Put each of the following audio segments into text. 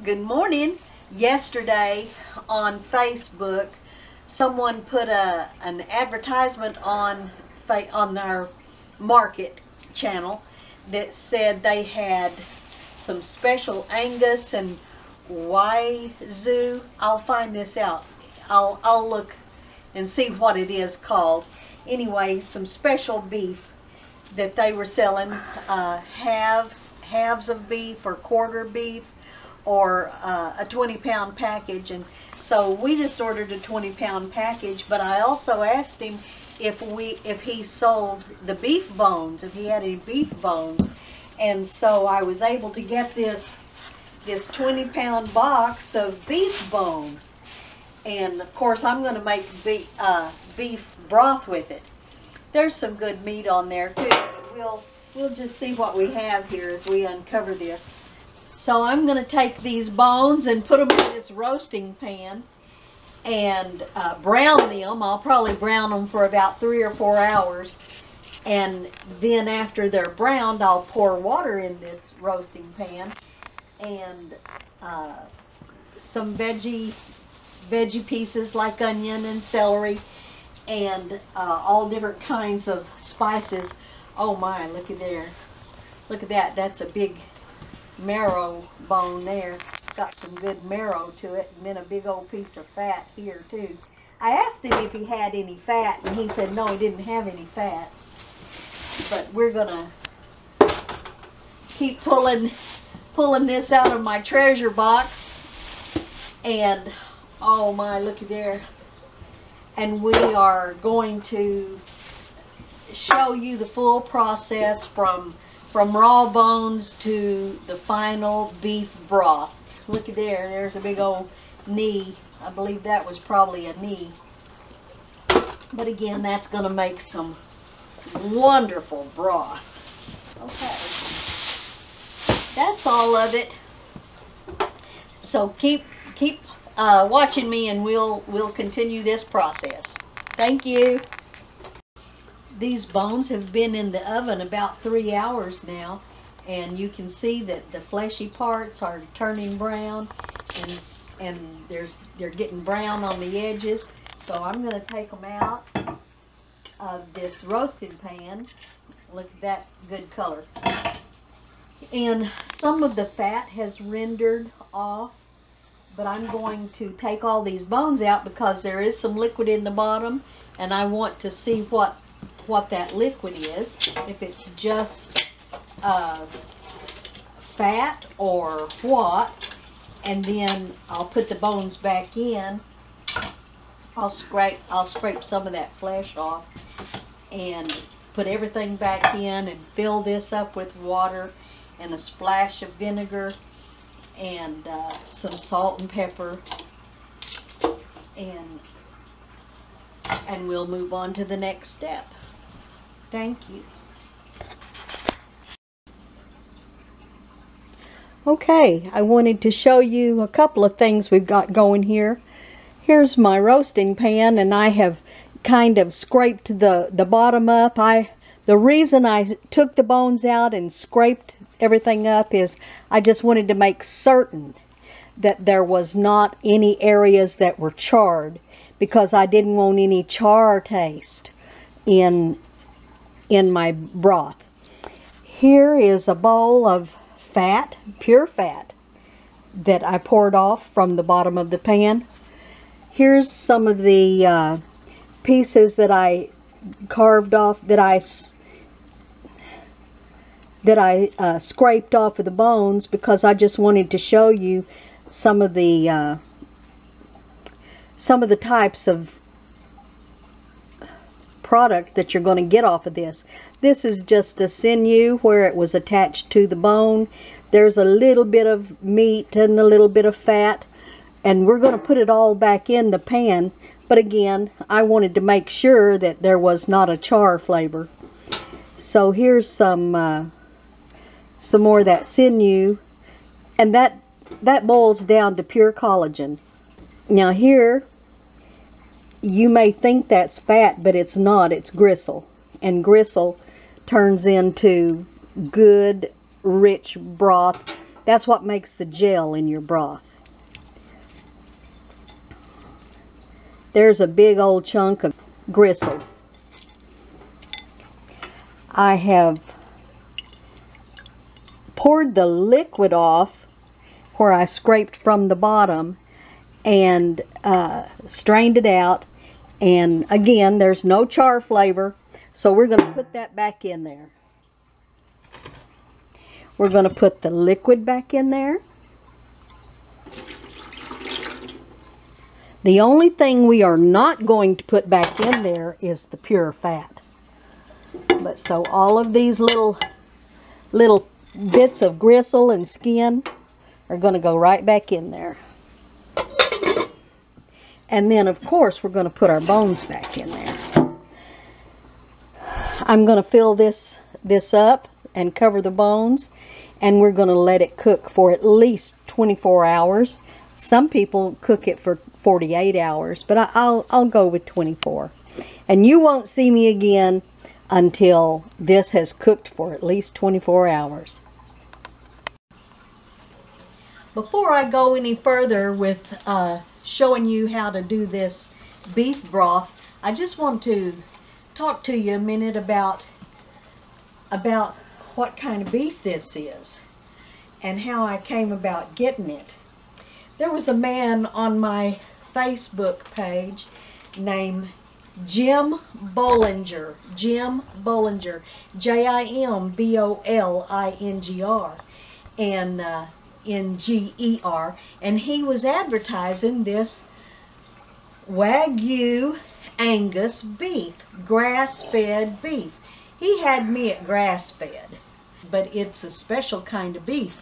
Good morning. Yesterday on Facebook, someone put an advertisement on our market channel that said they had some special Angus and Wagyu. I'll find this out. I'll look and see what it is called. Anyway, some special beef that they were selling, halves of beef or quarter beef, or a 20-pound package. And so we just ordered a 20-pound package, but I also asked him if he sold the beef bones, if he had any beef bones. And so I was able to get this 20-pound box of beef bones. And of course I'm going to make beef broth with it. There's some good meat on there too. We'll just see what we have here as we uncover this. So I'm going to take these bones and put them in this roasting pan and brown them. I'll probably brown them for about 3 or 4 hours. And then after they're browned, I'll pour water in this roasting pan and some veggie pieces like onion and celery and all different kinds of spices. Oh my, look at there. Look at that. That's a big marrow bone there. It's got some good marrow to it, and then a big old piece of fat here too. I asked him if he had any fat, and he said no, he didn't have any fat. But we're gonna keep pulling this out of my treasure box. And oh my, look at there. And we are going to show you the full process from raw bones to the final beef broth. Look at there. There's a big old knee. I believe that was probably a knee. But again, that's going to make some wonderful broth. Okay. That's all of it. So keep watching me, and we'll continue this process. Thank you. These bones have been in the oven about 3 hours now, and you can see that the fleshy parts are turning brown, and they're getting brown on the edges. So I'm going to take them out of this roasting pan. Look at that good color. And some of the fat has rendered off, but I'm going to take all these bones out because there is some liquid in the bottom, and I want to see what that liquid is, if it's just fat or what. And then I'll put the bones back in. I'll scrape some of that flesh off and put everything back in and fill this up with water and a splash of vinegar and some salt and pepper, and we'll move on to the next step. Thank you. Okay, I wanted to show you a couple of things we've got going here. Here's my roasting pan, and I have kind of scraped the bottom up. The reason I took the bones out and scraped everything up is I just wanted to make certain that there was not any areas that were charred, because I didn't want any char taste in my broth. Here is a bowl of fat, pure fat, that I poured off from the bottom of the pan. Here's some of the pieces that I carved off, that I scraped off of the bones, because I just wanted to show you some of the types of product that you're going to get off of this. This is just a sinew where it was attached to the bone. There's a little bit of meat and a little bit of fat, and we're going to put it all back in the pan. But again, I wanted to make sure that there was not a char flavor. So here's some more of that sinew, and that boils down to pure collagen. Now here, you may think that's fat, but it's not. It's gristle, and gristle turns into good, rich broth That's what makes the gel in your broth. There's a big old chunk of gristle. I have poured the liquid off where I scraped from the bottom and strained it out. And again, there's no char flavor, so we're going to put that back in there. We're going to put the liquid back in there. The only thing we are not going to put back in there is the pure fat. But so all of these little bits of gristle and skin are going to go right back in there. And then, of course, we're going to put our bones back in there. I'm going to fill this up and cover the bones, and we're going to let it cook for at least 24 hours. Some people cook it for 48 hours, but I'll go with 24. And you won't see me again until this has cooked for at least 24 hours. Before I go any further with showing you how to do this beef broth, I just want to talk to you a minute about what kind of beef this is and how I came about getting it. There was a man on my Facebook page named Jim Bollinger. Jim Bollinger. Jimbollinger. And Nger. And he was advertising this Wagyu Angus beef. Grass-fed beef. He had me at grass-fed. But it's a special kind of beef.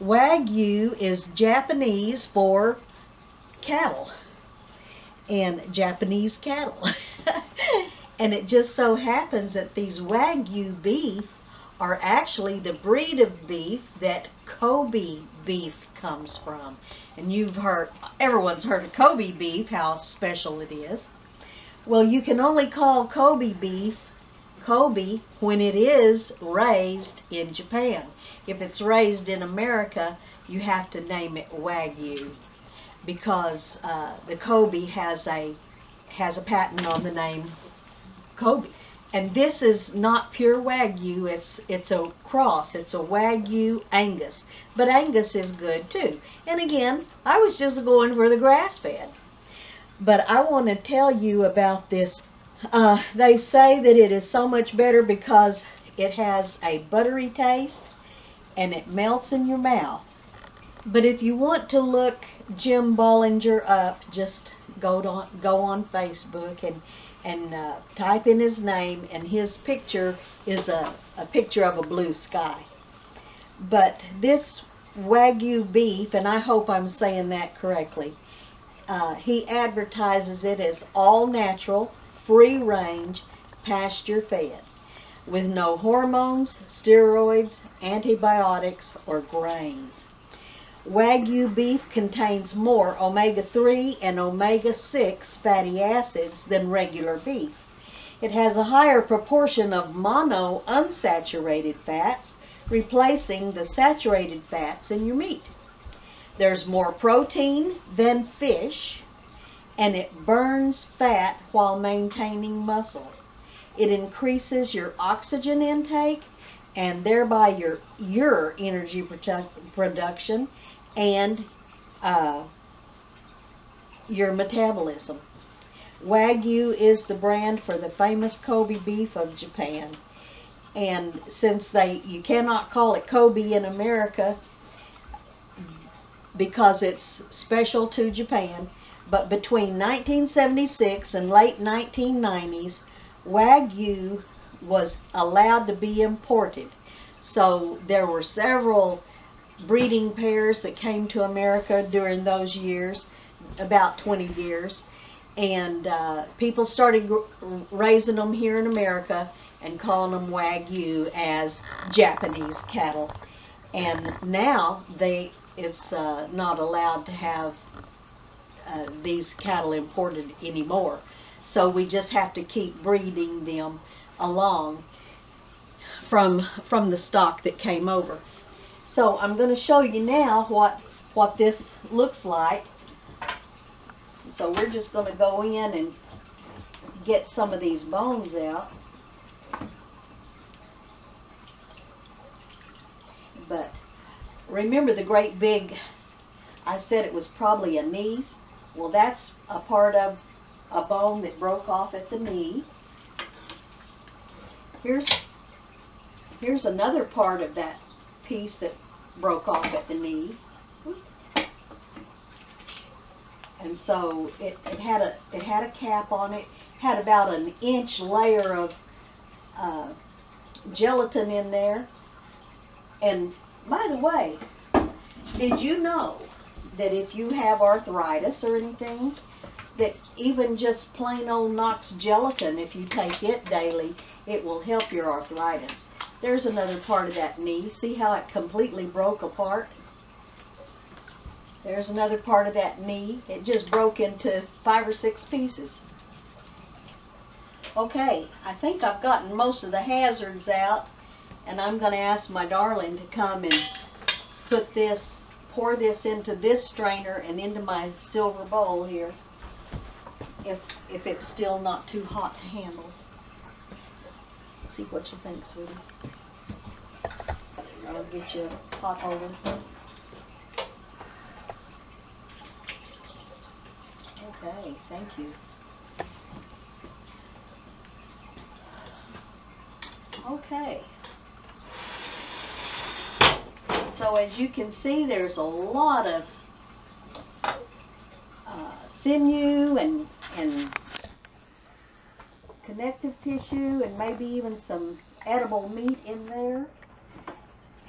Wagyu is Japanese for cattle. And Japanese cattle. And it just so happens that these Wagyu beef are actually the breed of beef that Kobe beef comes from. And everyone's heard of Kobe beef, how special it is. Well, you can only call Kobe beef Kobe when it is raised in Japan. If it's raised in America, you have to name it Wagyu, because the Kobe has a patent on the name Kobe. And this is not pure Wagyu, it's a cross. It's a Wagyu Angus. But Angus is good too. And again, I was just going for the grass-fed. But I want to tell you about this. They say that it is so much better because it has a buttery taste and it melts in your mouth. But if you want to look Jim Bollinger up, just go on Facebook and type in his name, and his picture is a picture of a blue sky. But this Wagyu beef, and I hope I'm saying that correctly, he advertises it as all natural, free range, pasture fed, with no hormones, steroids, antibiotics, or grains. Wagyu beef contains more omega-3 and omega-6 fatty acids than regular beef. It has a higher proportion of monounsaturated fats, replacing the saturated fats in your meat. There's more protein than fish, and it burns fat while maintaining muscle. It increases your oxygen intake and thereby your energy production and your metabolism. Wagyu is the brand for the famous Kobe beef of Japan. And since you cannot call it Kobe in America because it's special to Japan, but between 1976 and late 1990s, Wagyu was allowed to be imported. So there were several breeding pairs that came to America during those years, about 20 years, and people started raising them here in America and calling them Wagyu as Japanese cattle. And now it's not allowed to have these cattle imported anymore. So we just have to keep breeding them along from the stock that came over. So I'm going to show you now what this looks like. So we're just going to go in and get some of these bones out. But remember the great big, I said it was probably a knee. Well, that's a part of a bone that broke off at the knee. Here's another part of that piece that broke off at the knee. And so it had a cap on it, had about an inch layer of gelatin in there. And by the way, did you know that if you have arthritis or anything, that even just plain old Knox gelatin, if you take it daily, it will help your arthritis. There's another part of that knee. See how it completely broke apart? There's another part of that knee. It just broke into 5 or 6 pieces. Okay, I think I've gotten most of the hazards out, and I'm going to ask my darling to come and pour this into this strainer and into my silver bowl here, if it's still not too hot to handle. See what you think, sweetie. I'll get you a pot holder. Okay, thank you. Okay. So as you can see, there's a lot of sinew and connective tissue, and maybe even some edible meat in there.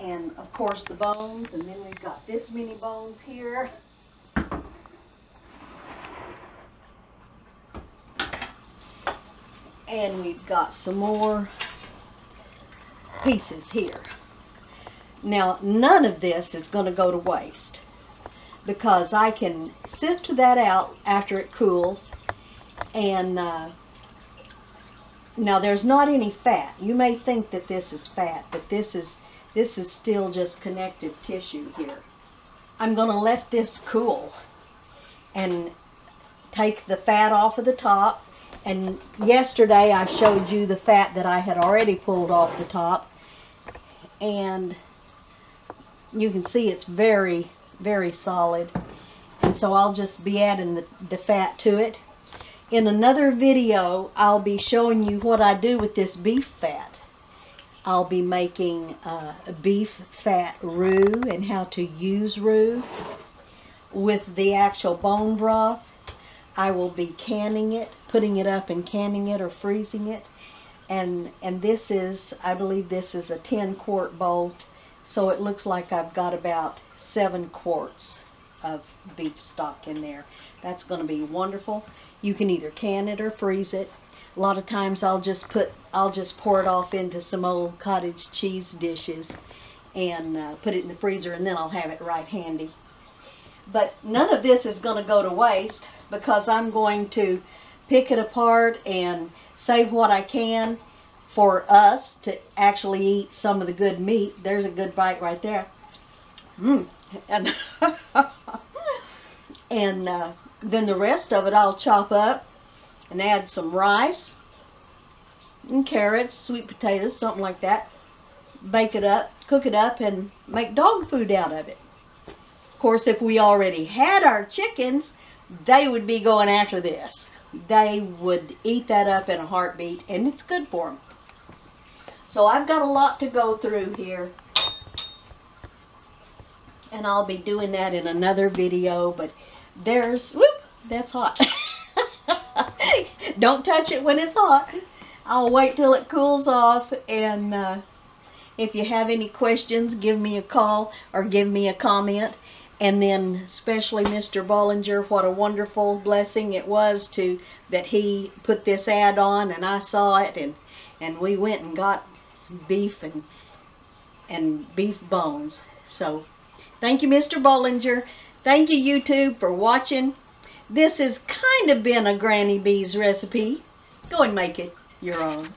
And of course the bones, and then we've got this many bones here. And we've got some more pieces here. Now, none of this is going to go to waste, because I can sift that out after it cools. And now there's not any fat. You may think that this is fat, but this is still just connective tissue here. I'm going to let this cool and take the fat off of the top. And yesterday I showed you the fat that I had already pulled off the top, and you can see it's very, very solid. And so I'll just be adding the fat to it. In another video, I'll be showing you what I do with this beef fat. I'll be making a beef fat roux and how to use roux with the actual bone broth. I will be canning it, putting it up and canning it or freezing it. And this is, I believe this is a 10-quart bowl. So it looks like I've got about 7 quarts of beef stock in there. That's going to be wonderful. You can either can it or freeze it. A lot of times I'll just pour it off into some old cottage cheese dishes and put it in the freezer, and then I'll have it right handy. But none of this is going to go to waste, because I'm going to pick it apart and save what I can for us to actually eat some of the good meat. There's a good bite right there. And then the rest of it I'll chop up and add some rice and carrots, sweet potatoes, something like that. Bake it up, cook it up, and make dog food out of it. Of course, if we already had our chickens, they would be going after this. They would eat that up in a heartbeat, and it's good for them. So I've got a lot to go through here, and I'll be doing that in another video. But there's, whoop, that's hot. Don't touch it when it's hot. I'll wait till it cools off, and if you have any questions, give me a call or give me a comment. And then especially Mr. Bollinger, what a wonderful blessing it was that he put this ad on, and I saw it, and we went and got beef and beef bones. So thank you, Mr. Bollinger. Thank you, YouTube, for watching. This has kind of been a Granny Bee's recipe. Go and make it your own.